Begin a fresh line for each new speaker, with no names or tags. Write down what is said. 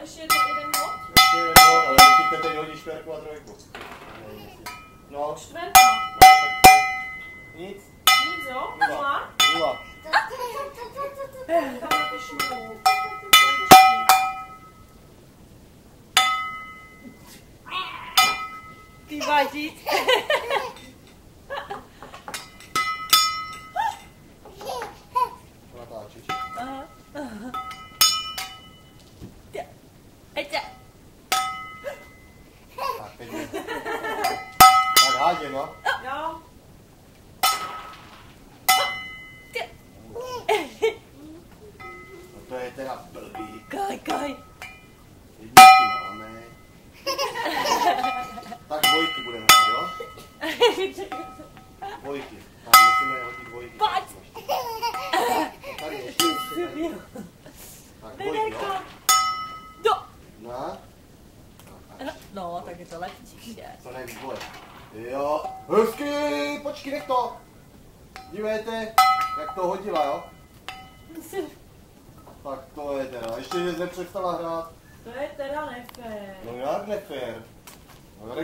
ještě jeden hod?
Ještě jeden hod, ale musíte teď hodit čtverku a trojku. No.
Čtverka.
Nic.
Nic, jo?
Nula. Nula.
Tam napišu.
Ty máš říct.
Natáčíš.
Aha. Ejte.
Tak, teď je. Tak hádě, no.
Jo.
No to je teda blbý.
Kaj.
Jedničky máme. Tak dvojky budeme hrát, jo? Dvojky. Tak musíme hodit dvojky.
Pojď.
Tady ještě. Tak dvojky, jo? Na.
No, tak je to lepší.
Co nejvíc vole. Jo. Hezky, počkej, nech to. Dívejte, jak to hodila, jo? Tak to je teda. Ještě, že nepřestala hrát.
To je teda nefér.
No jak nefér. No,